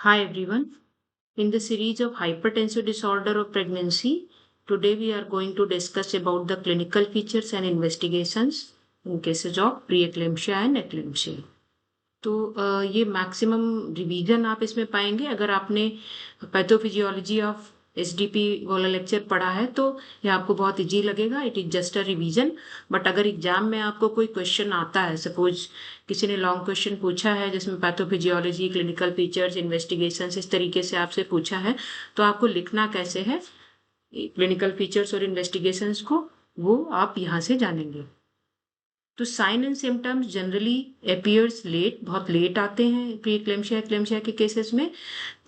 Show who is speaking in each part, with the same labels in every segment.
Speaker 1: Hi everyone. In the series of hypertensive disorder of pregnancy, today we are going to discuss about the clinical features and investigations in cases of preeclampsia and eclampsia. तो ये maximum revision आप इसमें पाएंगे अगर आपने pathophysiology of SDP वाला lecture पढ़ा है तो ये आपको बहुत इजी लगेगा. It is just a revision. But अगर एग्जाम में आपको कोई क्वेश्चन आता है, सपोज किसी ने लॉन्ग क्वेश्चन पूछा है जिसमें पैथोफिजियोलॉजी, क्लिनिकल फीचर्स, इन्वेस्टिगेशन इस तरीके से आपसे पूछा है, तो आपको लिखना कैसे है क्लिनिकल फीचर्स और इन्वेस्टिगेशंस को, वो आप यहाँ से जानेंगे. तो sign and symptoms generally appears late, बहुत लेट आते हैं प्री एक्लेम्शिया एक्लेम्शिया के केसेस में.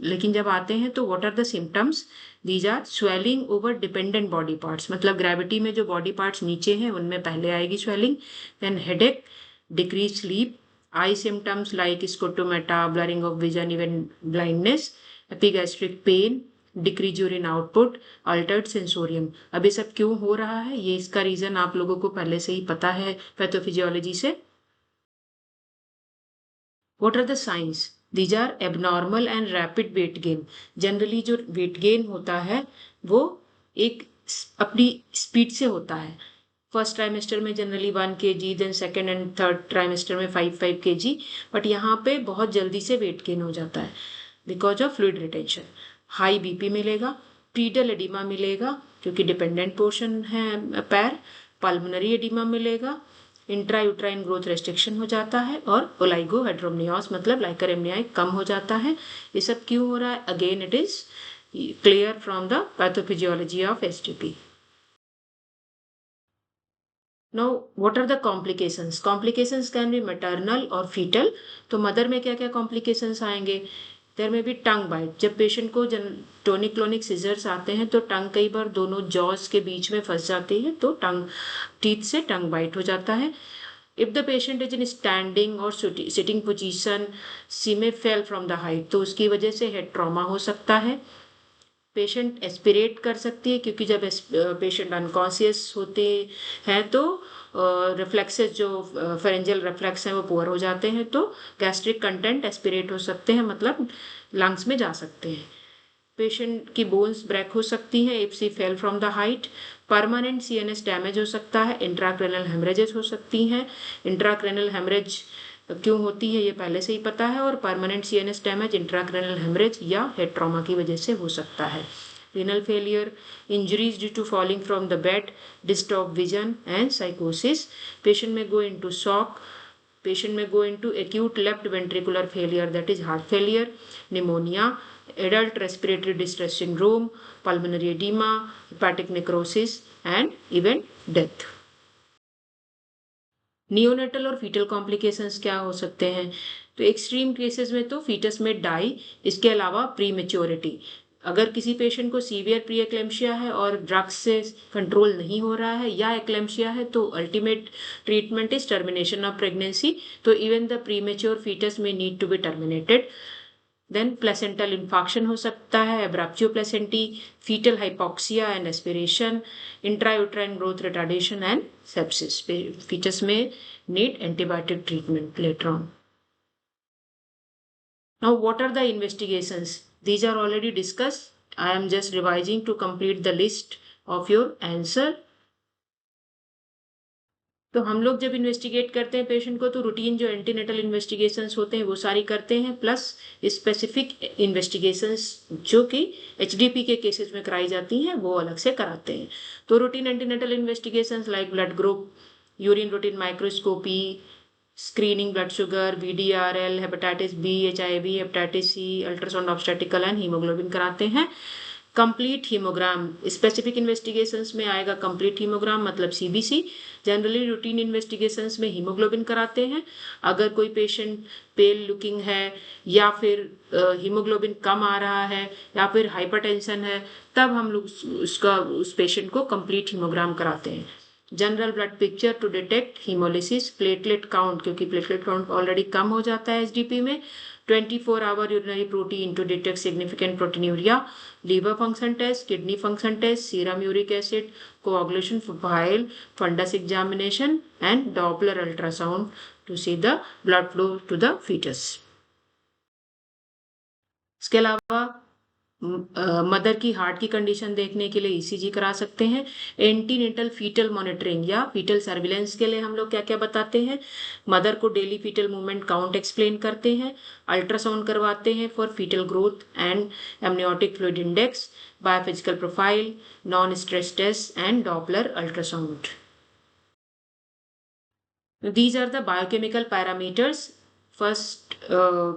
Speaker 1: लेकिन जब आते हैं तो what are the symptoms? These are swelling over dependent body parts, मतलब ग्रेविटी में जो बॉडी पार्ट्स नीचे हैं उनमें पहले आएगी swelling. Then headache, decrease sleep, eye symptoms like scotomata, blurring of vision, even blindness, epigastric pain, decrease urine output, altered sensorium. अब ये सब क्यों हो रहा है, ये इसका रीजन आप लोगों को पहले से ही पता है पैथोफिजियोलॉजी से. What are the signs? These are abnormal and rapid weight gain. Generally जो वेट गेन होता है वो एक अपनी स्पीड से होता है. फर्स्ट ट्राइमेस्टर में generally 1 kg, then second and third trimester में 5 kg. बट यहाँ पे बहुत जल्दी से वेट गेन हो जाता है because of fluid retention. High BP मिलेगा, पीडल एडिमा मिलेगा क्योंकि डिपेंडेंट पोर्शन है पैर, पल्मोनरी एडिमा मिलेगा, इंट्रायूट्राइन ग्रोथ रेस्ट्रिक्शन हो जाता है और ओलाइगोहेड्रोमनियोस मतलब लाइकर एमनियाई कम हो जाता है. ये सब क्यों हो रहा है? Again it is clear from the pathophysiology of STP. Now, what are the complications? Complications can be maternal or fetal. तो मदर में क्या क्या complications आएंगे? देयर में भी टंग बाइट. जब पेशेंट को टोनिक क्लोनिक सीजर्स आते हैं तो टंग कई बार दोनों जॉस के बीच में फंस जाती है, तो टंग टीथ से टंग बाइट हो जाता है. If the patient is in standing और सिटिंग पोजीशन, सी में फेल फ्रॉम द हाइट, तो उसकी वजह से हेड ट्रॉमा हो सकता है. पेशेंट एस्पिरेट कर सकती है क्योंकि जब पेशेंट अनकॉन्शियस होते हैं तो रिफ्लेक्सेस जो फेरेंजियल रिफ्लेक्स हैं वो पुअर हो जाते हैं, तो गैस्ट्रिक कंटेंट एस्पिरेट हो सकते हैं, मतलब लंग्स में जा सकते हैं. पेशेंट की बोन्स ब्रेक हो सकती हैं if she fell from the height. Permanent CNS damage हो सकता है. इंट्राक्रेनल हेमरेजेस हो सकती हैं. इंट्राक्रेनल हेमरेज क्यों होती है ये पहले से ही पता है, और परमानेंट सीएनएस डैमेज इंट्राक्रेनल हेमरेज या हेड ट्रॉमा की वजह से हो सकता है. renal failure, injuries due to falling from the bed, disturbed vision and psychosis. Patient may go into shock. Patient may go into acute left ventricular failure, that is heart failure, pneumonia, adult respiratory distress syndrome, pulmonary edema, hepatic necrosis and even death. Neonatal और fetal complications क्या हो सकते हैं? तो extreme cases में तो foetus में die, इसके अलावा प्री मेच्योरिटी. अगर किसी पेशेंट को सीवियर प्री एक्लेम्शिया है और ड्रग्स से कंट्रोल नहीं हो रहा है या एक्लेम्शिया है तो ultimate treatment is termination of pregnancy. तो even the premature fetus में need to be terminated. Then placental infarction हो सकता है, abruptio placentae, fetal hypoxia and aspiration, intrauterine growth retardation and sepsis. Fetus में need antibiotic treatment later on. Now, what are the investigations? These are already discussed. I am just revising to complete the list of your answer. तो हम लोग जब investigate करते हैं patient को तो routine जो एंटीनेटल इन्वेस्टिगेशंस होते हैं वो सारी करते हैं, प्लस स्पेसिफिक इन्वेस्टिगेशंस जो कि एचडीपी के केसेस में कराई जाती हैं वो अलग से कराते हैं. तो routine antenatal investigations like blood group, urine routine microscopy, screening blood sugar, VDRL, hepatitis B, HIV, hepatitis C, ultrasound obstetrical and haemoglobin कराते हैं. कंप्लीट हीमोग्राम, स्पेसिफिक इन्वेस्टिगेशंस में आएगा कंप्लीट हीमोग्राम मतलब CBC. जनरली रूटीन इन्वेस्टिगेशंस में haemoglobin कराते हैं. अगर कोई पेशेंट पेल लुकिंग है या फिर हीमोग्लोबिन कम आ रहा है या फिर हाइपरटेंशन है, तब हम लोग उस पेशेंट को कंप्लीट हीमोग्राम कराते हैं. General blood picture to detect haemolysis, platelet count क्योंकि प्लेटलेट काउंट ऑलरेडी कम हो जाता है एसडीपी में. 24-hour urinary protein to detect significant proteinuria, liver function test, kidney function test, serum uric acid, coagulation profile, fundus examination and Doppler ultrasound to see the blood flow to the fetus. इसके अलावा mother की heart की condition देखने के लिए ECG करा सकते हैं। एंटीनेटल फीटल मॉनिटरिंग या फीटल सर्विलेंस के लिए हम लोग क्या क्या बताते हैं, मदर को daily foetal movement count explain करते हैं, अल्ट्रासाउंड करवाते हैं for foetal growth and amniotic fluid index, biophysical profile, non stress test and Doppler ultrasound. These are the biochemical parameters. First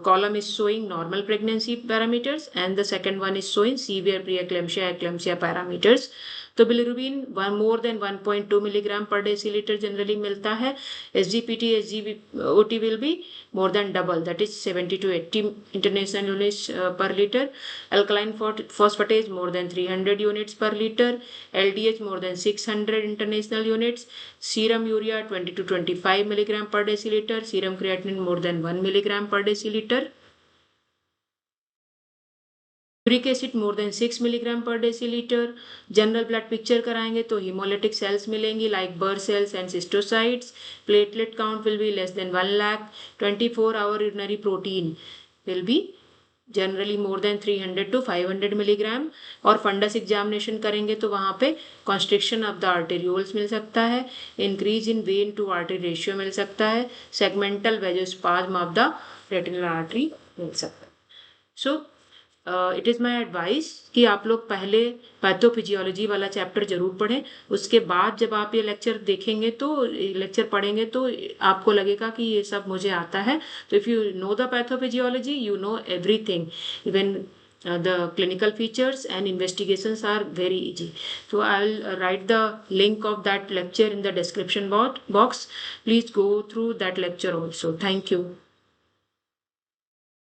Speaker 1: column is showing normal pregnancy parameters and the second one is showing severe preeclampsia eclampsia parameters. तो bilirubin more than 1.2 milligram per decilitre generally मिलता है. SGPT SGOT will be more than double, that is 70 to 80 international units per liter. Alkaline phosphatase more than 300 units per liter. LDH more than 600 international units. Serum urea 20 to 25 milligram per deciliter. Serum creatinine more than 1 milligram per deciliter. Uric acid more than 6 milligram per deciliter. General blood picture कराएंगे तो haemolytic cells मिलेंगी like bird cells and schistocytes. Platelet count will be less than 1 lakh. 24 hour urinary protein will be generally more than 300 to 500 milligram. और fundus examination करेंगे तो वहाँ पे constriction of the arterioles मिल सकता है, increase in vein to artery ratio मिल सकता है, segmental वेजोस्पाज्म of the retinal artery मिल सकता है. So it is my advice कि आप लोग पहले पैथोफिजियोलॉजी वाला चैप्टर जरूर पढ़ें. उसके बाद जब आप ये लेक्चर देखेंगे तो लेक्चर पढ़ेंगे तो आपको लगेगा कि ये सब मुझे आता है. तो if you know the pathophysiology you know everything, even the clinical features and investigations are very easy. So I'll write the link of that lecture in the description box. Please go through that lecture also. Thank you.